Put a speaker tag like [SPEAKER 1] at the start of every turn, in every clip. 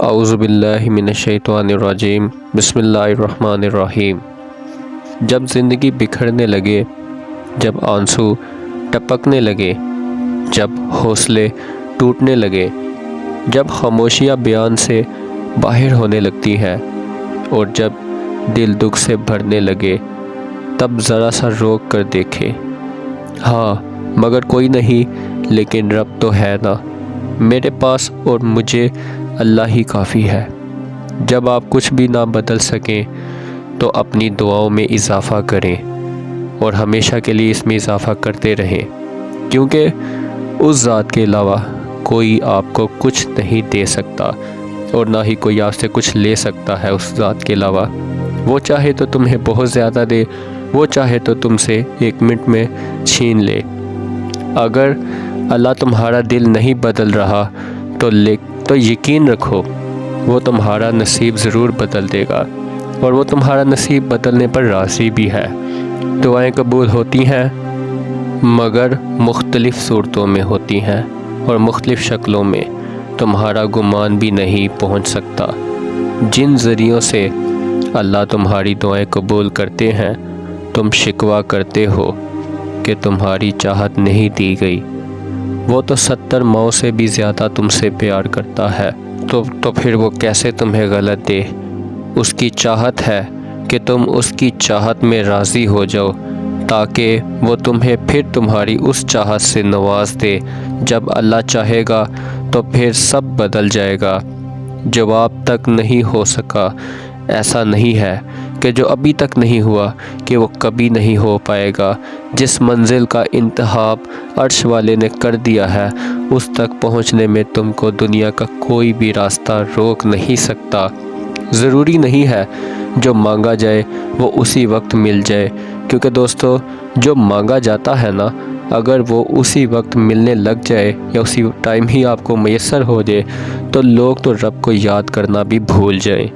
[SPEAKER 1] اعوذ باللہ من الشیطان الرجیم بسم اللہ الرحمن الرحیم۔ جب زندگی بکھرنے لگے، جب آنسو ٹپکنے لگے، جب حوصلے ٹوٹنے لگے، جب خاموشیاں بیان سے باہر ہونے لگتی ہیں اور جب دل دکھ سے بھرنے لگے، تب ذرا سا روک کر دیکھے۔ ہاں مگر کوئی نہیں، لیکن رب تو ہے نا، میرے پاس اور مجھے اللہ ہی کافی ہے۔ جب آپ کچھ بھی نہ بدل سکیں تو اپنی دعاؤں میں اضافہ کریں اور ہمیشہ کے لیے اس میں اضافہ کرتے رہیں، کیونکہ اس ذات کے علاوہ کوئی آپ کو کچھ نہیں دے سکتا اور نہ ہی کوئی آپ سے کچھ لے سکتا ہے اس ذات کے علاوہ۔ وہ چاہے تو تمہیں بہت زیادہ دے، وہ چاہے تو تم سے 1 منٹ میں چھین لے۔ اگر اللہ تمہارا دل نہیں بدل رہا تو یقین رکھو وہ تمہارا نصیب ضرور بدل دے گا، اور وہ تمہارا نصیب بدلنے پر راضی بھی ہے۔ دعائیں قبول ہوتی ہیں مگر مختلف صورتوں میں ہوتی ہیں اور مختلف شکلوں میں۔ تمہارا گمان بھی نہیں پہنچ سکتا جن ذریعوں سے اللہ تمہاری دعائیں قبول کرتے ہیں۔ تم شکوہ کرتے ہو کہ تمہاری چاہت نہیں دی گئی، وہ تو 70 ماؤں سے بھی زیادہ تم سے پیار کرتا ہے، تو پھر وہ کیسے تمہیں غلط دے؟ اس کی چاہت ہے کہ تم اس کی چاہت میں راضی ہو جاؤ، تاکہ وہ تمہیں پھر تمہاری اس چاہت سے نواز دے۔ جب اللہ چاہے گا تو پھر سب بدل جائے گا۔ جواب تک نہیں ہو سکا، ایسا نہیں ہے کہ جو ابھی تک نہیں ہوا کہ وہ کبھی نہیں ہو پائے گا۔ جس منزل کا انتخاب عرش والے نے کر دیا ہے، اس تک پہنچنے میں تم کو دنیا کا کوئی بھی راستہ روک نہیں سکتا۔ ضروری نہیں ہے جو مانگا جائے وہ اسی وقت مل جائے، کیونکہ دوستو جو مانگا جاتا ہے نا، اگر وہ اسی وقت ملنے لگ جائے یا اسی ٹائم ہی آپ کو میسر ہو جائے تو لوگ تو رب کو یاد کرنا بھی بھول جائیں،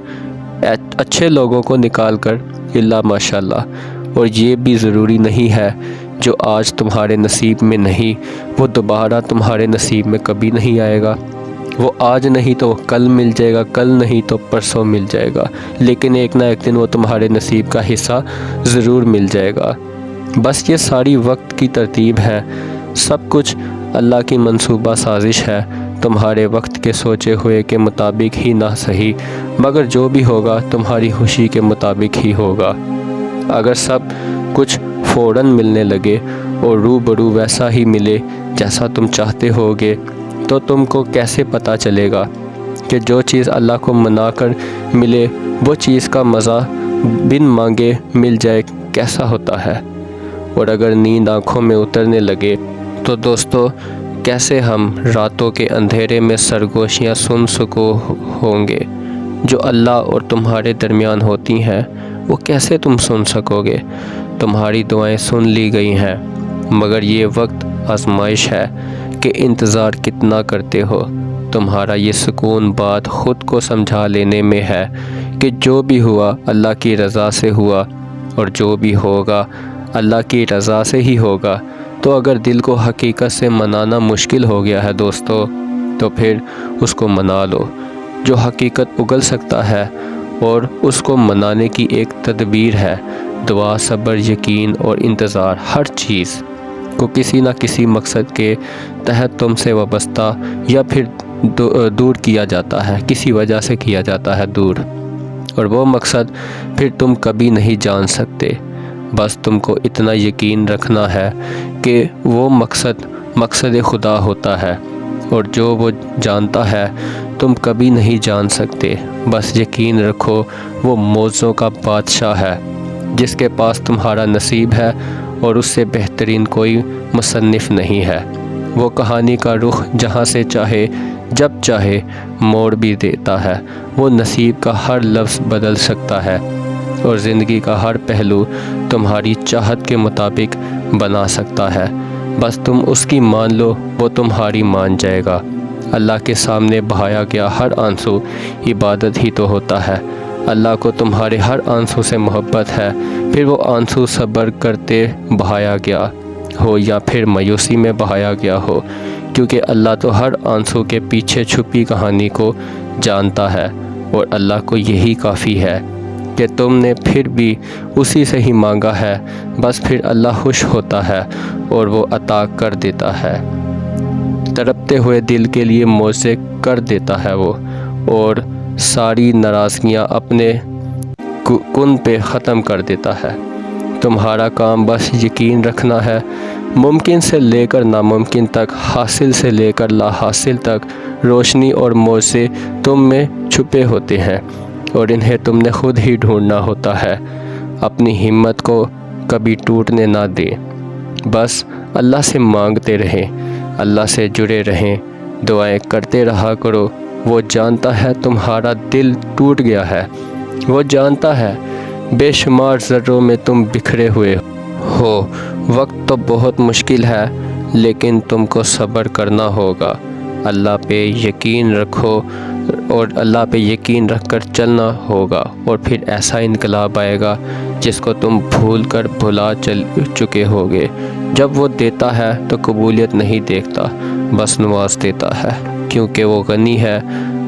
[SPEAKER 1] اچھے لوگوں کو نکال کر الا ماشاءاللہ۔ اور یہ بھی ضروری نہیں ہے جو آج تمہارے نصیب میں نہیں وہ دوبارہ تمہارے نصیب میں کبھی نہیں آئے گا۔ وہ آج نہیں تو کل مل جائے گا، کل نہیں تو پرسوں مل جائے گا، لیکن ایک نہ ایک دن وہ تمہارے نصیب کا حصہ ضرور مل جائے گا۔ بس یہ ساری وقت کی ترتیب ہے، سب کچھ اللہ کی منصوبہ سازش ہے۔ تمہارے وقت کے سوچے ہوئے کے مطابق ہی نہ صحیح، مگر جو بھی ہوگا تمہاری خوشی کے مطابق ہی ہوگا۔ اگر سب کچھ فوراً ملنے لگے اور روبرو ویسا ہی ملے جیسا تم چاہتے ہوگے، تو تم کو کیسے پتہ چلے گا کہ جو چیز اللہ کو منا کر ملے وہ چیز کا مزہ بن مانگے مل جائے کیسا ہوتا ہے؟ اور اگر نیند آنکھوں میں اترنے لگے تو دوستو کیسے ہم راتوں کے اندھیرے میں سرگوشیاں سن سکو ہوں گے جو اللہ اور تمہارے درمیان ہوتی ہیں، وہ کیسے تم سن سکو گے؟ تمہاری دعائیں سن لی گئی ہیں، مگر یہ وقت آزمائش ہے کہ انتظار کتنا کرتے ہو۔ تمہارا یہ سکون بات خود کو سمجھا لینے میں ہے کہ جو بھی ہوا اللہ کی رضا سے ہوا، اور جو بھی ہوگا اللہ کی رضا سے ہی ہوگا۔ تو اگر دل کو حقیقت سے منانا مشکل ہو گیا ہے دوستو، تو پھر اس کو منا لو۔ جو حقیقت اگل سکتا ہے اور اس کو منانے کی ایک تدبیر ہے، دعا، صبر، یقین اور انتظار۔ ہر چیز کو کسی نہ کسی مقصد کے تحت تم سے وابستہ یا پھر دور کیا جاتا ہے، کسی وجہ سے کیا جاتا ہے دور، اور وہ مقصد پھر تم کبھی نہیں جان سکتے۔ بس تم کو اتنا یقین رکھنا ہے کہ وہ مقصد خدا ہوتا ہے، اور جو وہ جانتا ہے تم کبھی نہیں جان سکتے۔ بس یقین رکھو وہ موضوع کا بادشاہ ہے جس کے پاس تمہارا نصیب ہے، اور اس سے بہترین کوئی مصنف نہیں ہے۔ وہ کہانی کا رخ جہاں سے چاہے جب چاہے موڑ بھی دیتا ہے۔ وہ نصیب کا ہر لفظ بدل سکتا ہے اور زندگی کا ہر پہلو تمہاری چاہت کے مطابق بنا سکتا ہے۔ بس تم اس کی مان لو، وہ تمہاری مان جائے گا۔ اللہ کے سامنے بہایا گیا ہر آنسو عبادت ہی تو ہوتا ہے۔ اللہ کو تمہارے ہر آنسو سے محبت ہے، پھر وہ آنسو صبر کرتے بہایا گیا ہو یا پھر مایوسی میں بہایا گیا ہو، کیونکہ اللہ تو ہر آنسو کے پیچھے چھپی کہانی کو جانتا ہے، اور اللہ کو یہی کافی ہے کہ تم نے پھر بھی اسی سے ہی مانگا ہے، بس پھر اللہ خوش ہوتا ہے اور وہ عطا کر دیتا ہے۔ تڑپتے ہوئے دل کے لیے معجزے کر دیتا ہے وہ، اور ساری ناراضگیاں اپنے کن پہ ختم کر دیتا ہے۔ تمہارا کام بس یقین رکھنا ہے، ممکن سے لے کر ناممکن تک، حاصل سے لے کر لا حاصل تک، روشنی اور معجزے تم میں چھپے ہوتے ہیں اور انہیں تم نے خود ہی ڈھونڈنا ہوتا ہے۔ اپنی ہمت کو کبھی ٹوٹنے نہ دیں، بس اللہ سے مانگتے رہیں، اللہ سے جڑے رہیں، دعائیں کرتے رہا کرو۔ وہ جانتا ہے تمہارا دل ٹوٹ گیا ہے، وہ جانتا ہے بے شمار ذروں میں تم بکھرے ہوئے ہو۔ وقت تو بہت مشکل ہے، لیکن تم کو صبر کرنا ہوگا۔ اللہ پہ یقین رکھو اور اللہ پہ یقین رکھ کر چلنا ہوگا، اور پھر ایسا انقلاب آئے گا جس کو تم بھول کر بھلا چکے ہوگے۔ جب وہ دیتا ہے تو قبولیت نہیں دیکھتا، بس نواز دیتا ہے، کیونکہ وہ غنی ہے،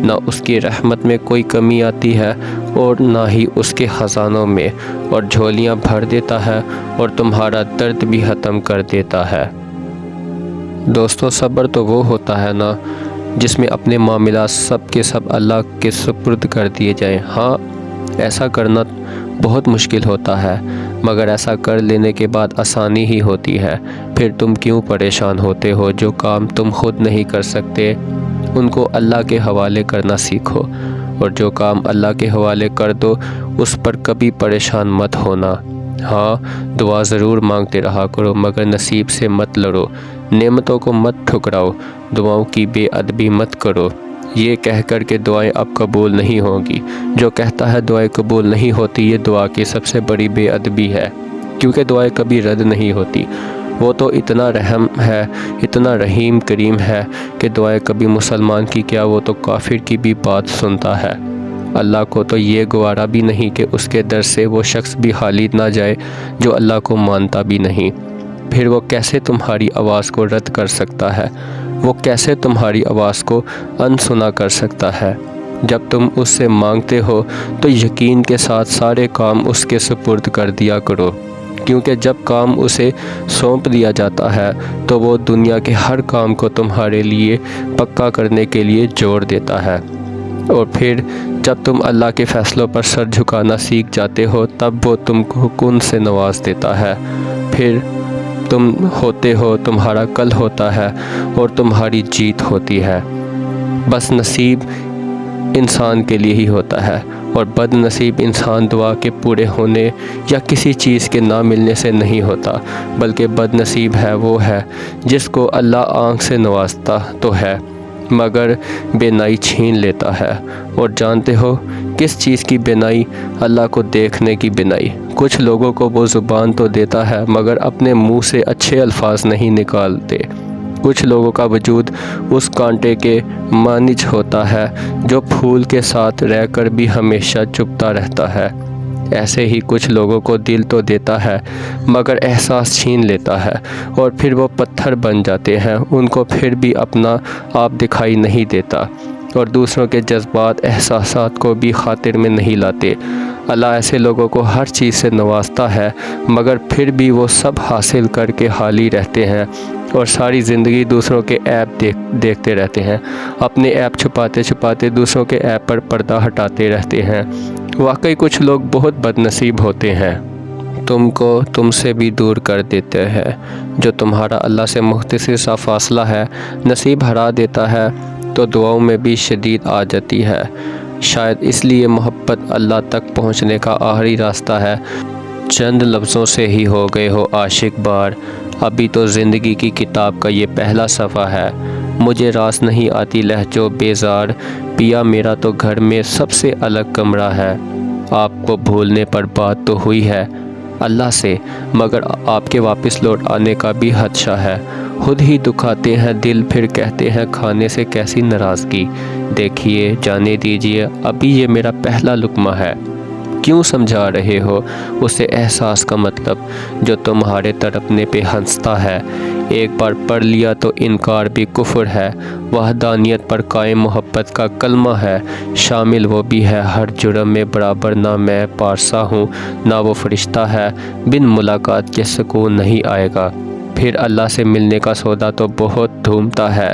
[SPEAKER 1] نہ اس کی رحمت میں کوئی کمی آتی ہے اور نہ ہی اس کے خزانوں میں، اور جھولیاں بھر دیتا ہے اور تمہارا درد بھی ختم کر دیتا ہے۔ دوستو، صبر تو وہ ہوتا ہے نا جس میں اپنے معاملات سب کے سب اللہ کے سپرد کر دیے جائیں۔ ہاں، ایسا کرنا بہت مشکل ہوتا ہے، مگر ایسا کر لینے کے بعد آسانی ہی ہوتی ہے۔ پھر تم کیوں پریشان ہوتے ہو؟ جو کام تم خود نہیں کر سکتے ان کو اللہ کے حوالے کرنا سیکھو، اور جو کام اللہ کے حوالے کر دو اس پر کبھی پریشان مت ہونا۔ ہاں، دعا ضرور مانگتے رہا کرو، مگر نصیب سے مت لڑو، نعمتوں کو مت ٹھکراؤ، دعاؤں کی بے ادبی مت کرو یہ کہہ کر کہ دعائیں اب قبول نہیں ہوں گی۔ جو کہتا ہے دعائیں قبول نہیں ہوتی، یہ دعا کی سب سے بڑی بے ادبی ہے، کیونکہ دعائیں کبھی رد نہیں ہوتی۔ وہ تو اتنا رحم ہے، اتنا رحیم کریم ہے کہ دعائیں کبھی مسلمان کی کیا، وہ تو کافر کی بھی بات سنتا ہے۔ اللہ کو تو یہ گوارا بھی نہیں کہ اس کے در سے وہ شخص بھی خالی نہ جائے جو اللہ کو مانتا بھی نہیں۔ پھر وہ کیسے تمہاری آواز کو رد کر سکتا ہے؟ وہ کیسے تمہاری آواز کو انسنا کر سکتا ہے؟ جب تم اس سے مانگتے ہو تو یقین کے ساتھ سارے کام اس کے سپرد کر دیا کرو، کیونکہ جب کام اسے سونپ دیا جاتا ہے تو وہ دنیا کے ہر کام کو تمہارے لیے پکا کرنے کے لیے جوڑ دیتا ہے۔ اور پھر جب تم اللہ کے فیصلوں پر سر جھکانا سیکھ جاتے ہو تب وہ تم کو کن سے نواز دیتا ہے۔ پھر تم ہوتے ہو، تمہارا کل ہوتا ہے اور تمہاری جیت ہوتی ہے۔ بس نصیب انسان کے لیے ہی ہوتا ہے، اور بد نصیب انسان دعا کے پورے ہونے یا کسی چیز کے نہ ملنے سے نہیں ہوتا، بلکہ بد نصیب وہ ہے جس کو اللہ آنکھ سے نوازتا تو ہے مگر بینائی چھین لیتا ہے۔ اور جانتے ہو کس چیز کی بینائی؟ اللہ کو دیکھنے کی بینائی۔ کچھ لوگوں کو وہ زبان تو دیتا ہے مگر اپنے منہ سے اچھے الفاظ نہیں نکالتے۔ کچھ لوگوں کا وجود اس کانٹے کے مانچ ہوتا ہے جو پھول کے ساتھ رہ کر بھی ہمیشہ چبھتا رہتا ہے۔ ایسے ہی کچھ لوگوں کو دل تو دیتا ہے مگر احساس چھین لیتا ہے، اور پھر وہ پتھر بن جاتے ہیں، ان کو پھر بھی اپنا آپ دکھائی نہیں دیتا، اور دوسروں کے جذبات احساسات کو بھی خاطر میں نہیں لاتے۔ اللہ ایسے لوگوں کو ہر چیز سے نوازتا ہے مگر پھر بھی وہ سب حاصل کر کے حالی رہتے ہیں اور ساری زندگی دوسروں کے عیب دیکھتے رہتے ہیں، اپنے عیب چھپاتے چھپاتے دوسروں کے عیب پر پردہ ہٹاتے رہتے ہیں۔ واقعی کچھ لوگ بہت بد نصیب ہوتے ہیں، تم کو تم سے بھی دور کر دیتے ہیں۔ جو تمہارا اللہ سے مختصر سا فاصلہ ہے نصیب ہرا دیتا ہے تو دعاؤں میں بھی شدید آ جاتی ہے۔ شاید اس لیے محبت اللہ تک پہنچنے کا آخری راستہ ہے۔ چند لفظوں سے ہی ہو گئے ہو عاشق بار، ابھی تو زندگی کی کتاب کا یہ پہلا صفحہ ہے۔ مجھے راس نہیں آتی لہجو بیزار، پیا میرا تو گھر میں سب سے الگ کمرہ ہے۔ آپ کو بھولنے پر بات تو ہوئی ہے اللہ سے، مگر آپ کے واپس لوٹ آنے کا بھی خدشہ ہے۔ خود ہی دکھاتے ہیں دل، پھر کہتے ہیں کھانے سے کیسی ناراضگی۔ دیکھیے، جانے دیجیے، ابھی یہ میرا پہلا لقمہ ہے، کیوں سمجھا رہے ہو اسے احساس کا مطلب جو تمہارے تڑپنے پہ ہنستا ہے؟ ایک بار پڑھ لیا تو انکار بھی کفر ہے۔ وحدانیت پر قائم محبت کا کلمہ ہے، شامل وہ بھی ہے ہر جرم میں برابر۔ نہ میں پارسا ہوں نہ وہ فرشتہ ہے، بن ملاقات کے سکون نہیں آئے گا۔ پھر اللہ سے ملنے کا سودا تو بہت دھومتا ہے،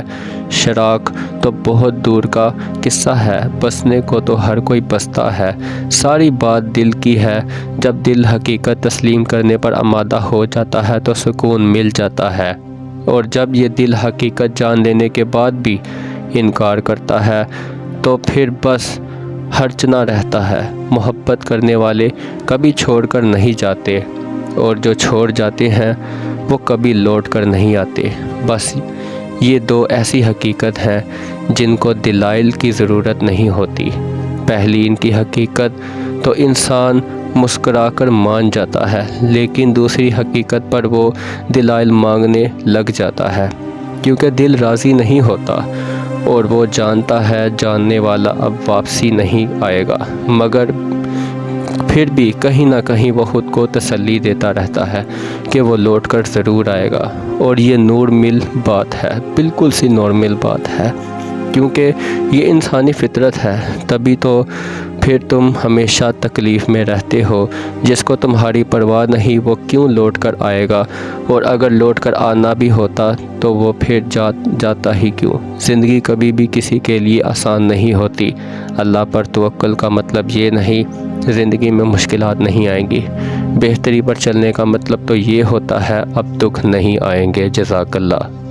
[SPEAKER 1] شراک تو بہت دور کا قصہ ہے، بسنے کو تو ہر کوئی بستا ہے۔ ساری بات دل کی ہے، جب دل حقیقت تسلیم کرنے پر آمادہ ہو جاتا ہے تو سکون مل جاتا ہے، اور جب یہ دل حقیقت جان لینے کے بعد بھی انکار کرتا ہے تو پھر بس ہرچ نہ رہتا ہے۔ محبت کرنے والے کبھی چھوڑ کر نہیں جاتے، اور جو چھوڑ جاتے ہیں وہ کبھی لوٹ کر نہیں آتے۔ بس یہ دو ایسی حقیقت ہیں جن کو دلائل کی ضرورت نہیں ہوتی۔ پہلی ان کی حقیقت تو انسان مسکرا کر مان جاتا ہے، لیکن دوسری حقیقت پر وہ دلائل مانگنے لگ جاتا ہے، کیونکہ دل راضی نہیں ہوتا، اور وہ جانتا ہے جاننے والا اب واپسی نہیں آئے گا، مگر پھر بھی کہیں نہ کہیں وہ خود کو تسلی دیتا رہتا ہے کہ وہ لوٹ کر ضرور آئے گا۔ اور یہ نارمل بات ہے، بالکل سی نارمل بات ہے، کیونکہ یہ انسانی فطرت ہے۔ تبھی تو پھر تم ہمیشہ تکلیف میں رہتے ہو۔ جس کو تمہاری پرواہ نہیں وہ کیوں لوٹ کر آئے گا، اور اگر لوٹ کر آنا بھی ہوتا تو وہ پھر جاتا ہی کیوں؟ زندگی کبھی بھی کسی کے لیے آسان نہیں ہوتی۔ اللہ پر توکل کا مطلب یہ نہیں زندگی میں مشکلات نہیں آئیں گی، بہتری پر چلنے کا مطلب تو یہ ہوتا ہے اب دکھ نہیں آئیں گے۔ جزاک اللہ۔